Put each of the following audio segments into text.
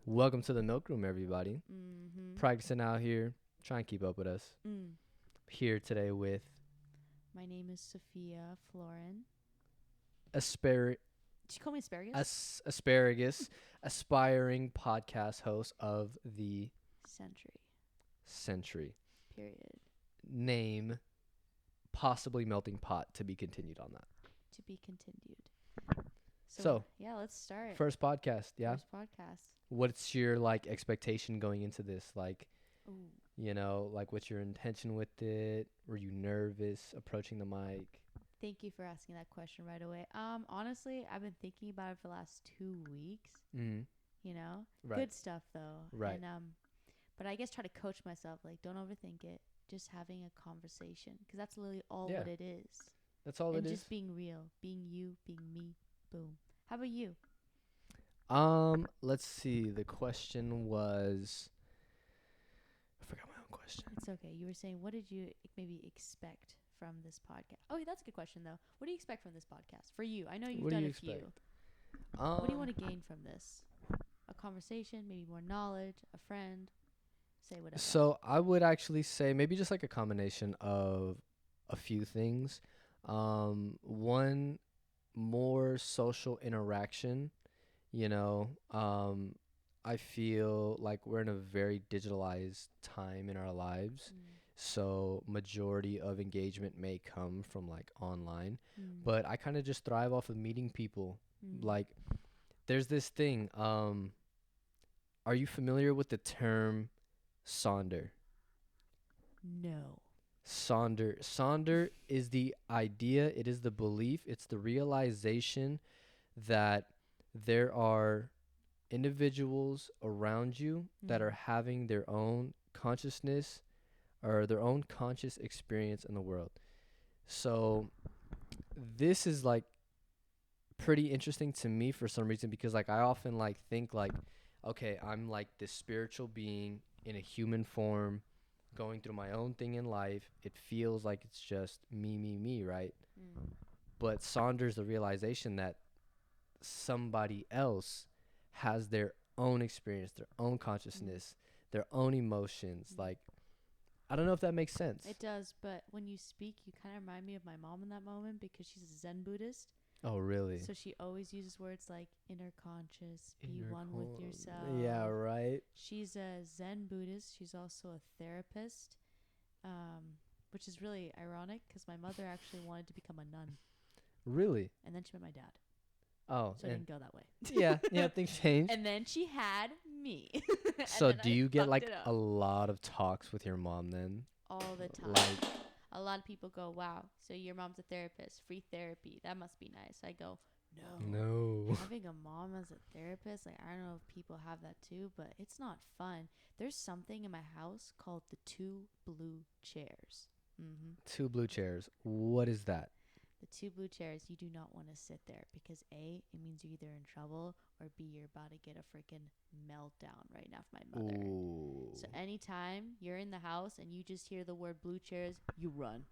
Welcome to the Milk Room, everybody. Mm-hmm. Practicing out here. Try and keep up with us. Mm. Here today with My name is Sophia Floren. aspar- Did you call me asparagus? asparagus, aspiring podcast host of the Century. century. Period. Name possibly melting pot to be continued on that. To be continued. So, yeah, let's start. First podcast, yeah. First podcast. What's your expectation going into this? Ooh. What's your intention with it? Were you nervous approaching the mic? Thank you for asking that question right away. Honestly, I've been thinking about it for the last 2 weeks. Mm-hmm. Right. Good stuff though. Right. And but I guess try to coach myself. Like, don't overthink it. Just having a conversation, because that's literally all what it is. That's all and it is. just being real, being you, being me. Boom. How about you? Let's see. The question was, I forgot my own question. It's okay. You were saying, what did you maybe expect from this podcast? Oh, that's a good question though. What do you expect from this podcast for you? I know you've done a few. What do you want to gain from this? A conversation, maybe more knowledge, a friend. Say whatever. So I would actually say maybe just like a combination of a few things. One, more social interaction. I feel like we're in a very digitalized time in our lives. So majority of engagement may come from online. But I kind of just thrive off of meeting people. Like there's this thing. Are you familiar with the term Sonder? No. Sonder is the idea, it is the belief, it's the realization that there are individuals around you that are having their own consciousness or their own conscious experience in the world. So this is pretty interesting to me for some reason, because I often think okay, I'm this spiritual being in a human form going through my own thing in life. It feels like it's just me, right? But Saunders, the realization that somebody else has their own experience, their own consciousness, their own emotions. I don't know if that makes sense. It does, but when you speak, you kind of remind me of my mom in that moment, because she's a Zen Buddhist. Oh, really? So she always uses words like inner conscious, be one with yourself. Yeah, right. She's a Zen Buddhist. She's also a therapist, which is really ironic because my mother actually wanted to become a nun. Really? And then she met my dad. Oh. So it didn't go that way. Yeah, things change. And then she had me. So do you get a lot of talks with your mom then? All the time. A lot of people go, wow, so your mom's a therapist, free therapy. That must be nice. I go, no. Having a mom as a therapist, I don't know if people have that too, but it's not fun. There's something in my house called the 2 blue chairs. 2 blue chairs. What is that? The 2 blue chairs, you do not want to sit there because A, it means you're either in trouble, or B, you're about to get a freaking meltdown right now from my mother. Ooh. So anytime you're in the house and you just hear the word blue chairs, you run.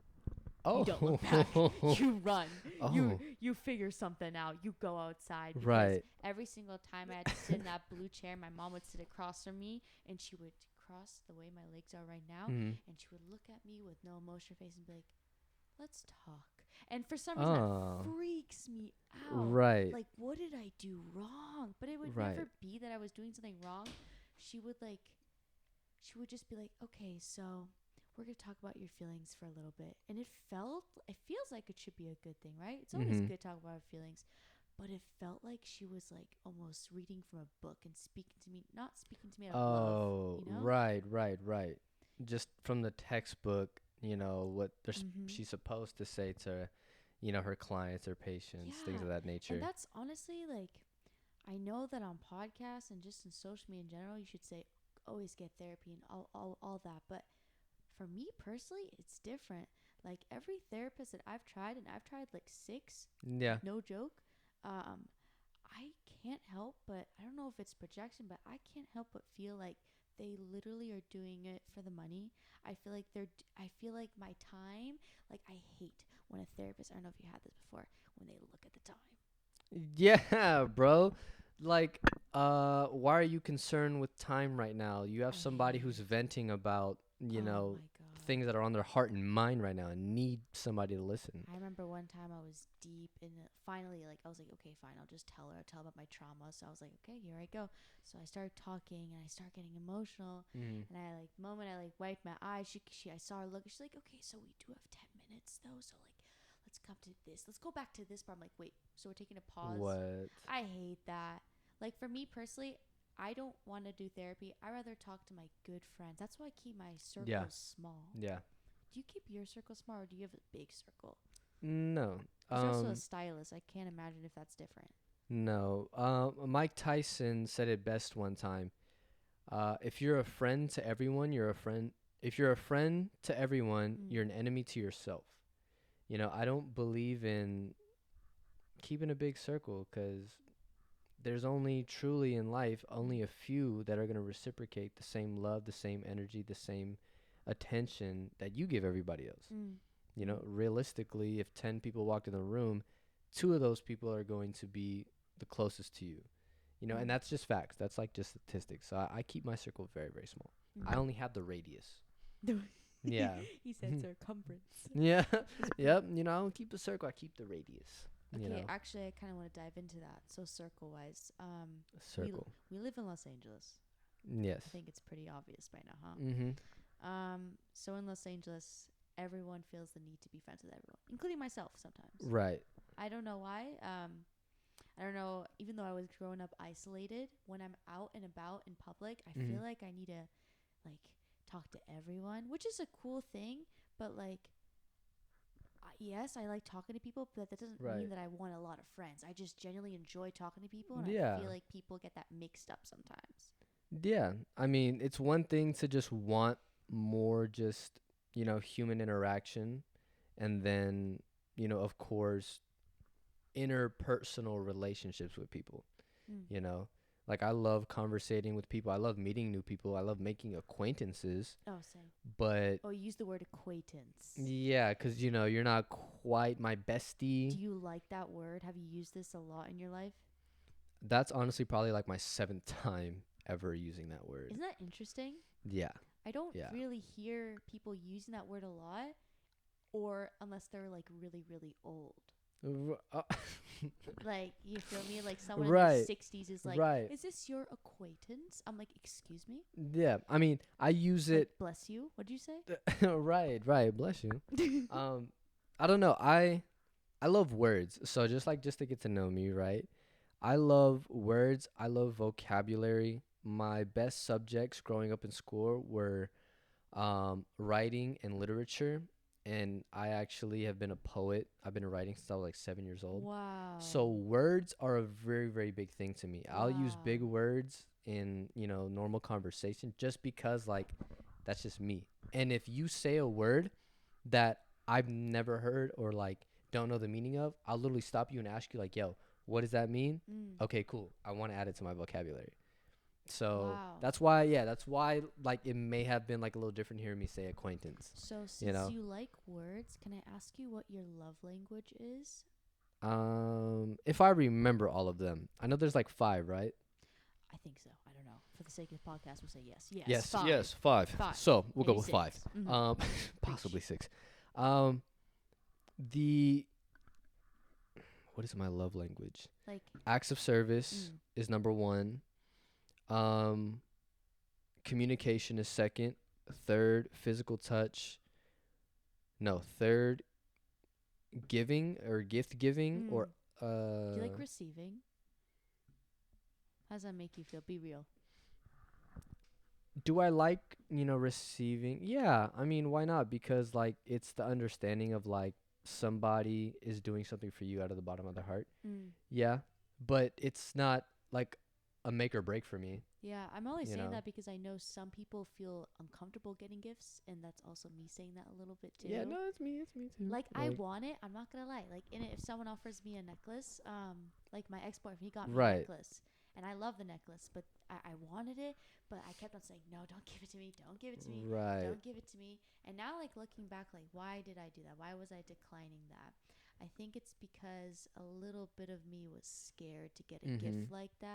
Oh. You don't look back. You run. Oh. You figure something out. You go outside. Because right. Every single time I had to sit in that blue chair, my mom would sit across from me, and she would cross the way my legs are right now, and she would look at me with no emotion face and be like, let's talk. And for some reason, that freaks me out. Right. What did I do wrong? But it would never be that I was doing something wrong. She would just be like, okay, so we're going to talk about your feelings for a little bit. And it feels like it should be a good thing, right? It's always good to talk about our feelings. But it felt like she was almost reading from a book and speaking to me, not speaking to me out of love. You know? Right. Just from the textbook, what she's supposed to say to, her clients or patients, things of that nature. And that's honestly I know that on podcasts and just in social media in general, you should say always get therapy and all that. But for me personally, it's different. Every therapist that I've tried, and I've tried 6. Yeah. No joke. I can't help but, I don't know if it's projection, but I can't help but feel like they literally are doing it for the money. I feel like my time, I hate when a therapist, I don't know if you had this before, when they look at the time. Yeah, bro. like, why are you concerned with time right now? You have I somebody hate who's it. venting about, Oh my god. things that are on their heart and mind right now and need somebody to listen. I remember one time I was deep in it. Finally, like, I was like, okay, fine, I'll just tell her. I'll tell about my trauma. So I was like, okay, here I go. So I started talking and I start getting emotional. Mm. And I, like, the moment I, like, wiped my eyes, I saw her look. She's like, okay, so we do have 10 minutes, though. So, like, let's come to this. Let's go back to this part. I'm like, wait, so we're taking a pause? What? I hate that. Like, for me personally, I don't want to do therapy. I rather talk to my good friends. That's why I keep my Yeah. circle small. Yeah. Do you keep your circle small or do you have a big circle? No. Because you're also a stylist. I can't imagine if that's different. No. Mike Tyson said it best one time. If you're a friend to everyone, you're a friend. If you're a friend to everyone, Mm. you're an enemy to yourself. I don't believe in keeping a big circle because there's only truly in life only a few that are going to reciprocate the same love, the same energy, the same attention that you give everybody else. Mm. Realistically, if 10 people walked in the room, two of those people are going to be the closest to you. And that's just facts. That's like just statistics. So I keep my circle very, very small. I only have the radius. Yeah. He said circumference. Yeah. Yep. I don't keep the circle. I keep the radius. Okay, actually, I kind of want to dive into that. So, circle wise, Circle. we live in Los Angeles. Yes. I think it's pretty obvious by now, huh? Mm-hmm. So in Los Angeles, everyone feels the need to be friends with everyone, including myself sometimes. Right. I don't know why. I don't know. Even though I was growing up isolated, when I'm out and about in public, I feel like I need to, like, talk to everyone, which is a cool thing. But, like, yes, I like talking to people, but that doesn't mean that I want a lot of friends. I just genuinely enjoy talking to people, and I feel like people get that mixed up sometimes. Yeah. I mean, it's one thing to just want more just, human interaction and then, of course, interpersonal relationships with people, Mm. you know? Like I love conversating with people. I love meeting new people. I love making acquaintances. Oh, same. But Oh, you use the word acquaintance. yeah, cuz you're not quite my bestie. Do you like that word? Have you used this a lot in your life? That's honestly probably like my 7th time ever using that word. Isn't that interesting? Yeah. I don't Yeah. really hear people using that word a lot, or unless they're like really, really old. Like, you feel me? Like someone in their 60s is like, is this your acquaintance? I'm like, excuse me? Yeah. I mean, I use like, it. Bless you. What'd you say? Right. Bless you. I don't know. I love words. So just to get to know me, right? I love words. I love vocabulary. My best subjects growing up in school were writing and literature. And I actually have been a poet. I've been writing since I was like 7 years old. Wow. So words are a very, very big thing to me. I'll use big words in, normal conversation just because like that's just me. And if you say a word that I've never heard or like don't know the meaning of, I'll literally stop you and ask you like, yo, what does that mean? Okay, cool. I want to add it to my vocabulary. So that's why like it may have been like a little different hearing me say acquaintance. So since you like words, can I ask you what your love language is? If I remember all of them, I know there's like 5, right? I think so. I don't know. For the sake of the podcast, we'll say yes. Yes, 5. yes, 5. So we'll go with 5. Mm-hmm. Possibly 6. The what is my love language? Like acts of service is number 1. Communication is 2nd. 3rd, physical touch. No, 3rd, giving or gift giving or do you like receiving? How does that make you feel? Be real. Do I like, receiving? Yeah, I mean, why not? Because like it's the understanding of like somebody is doing something for you out of the bottom of their heart. Yeah, but it's not like a make or break for me. Yeah, I'm only saying that because I know some people feel uncomfortable getting gifts, and that's also me saying that a little bit too. Yeah, no, it's me too. Like I want it. I'm not gonna lie. Like if someone offers me a necklace, like my ex-boyfriend, he got me a necklace, and I love the necklace, but I wanted it, but I kept on saying, no, don't give it to me, don't give it to me, don't give it to me. And now, like looking back, like why did I do that? Why was I declining that? I think it's because a little bit of me was scared to get a gift like that.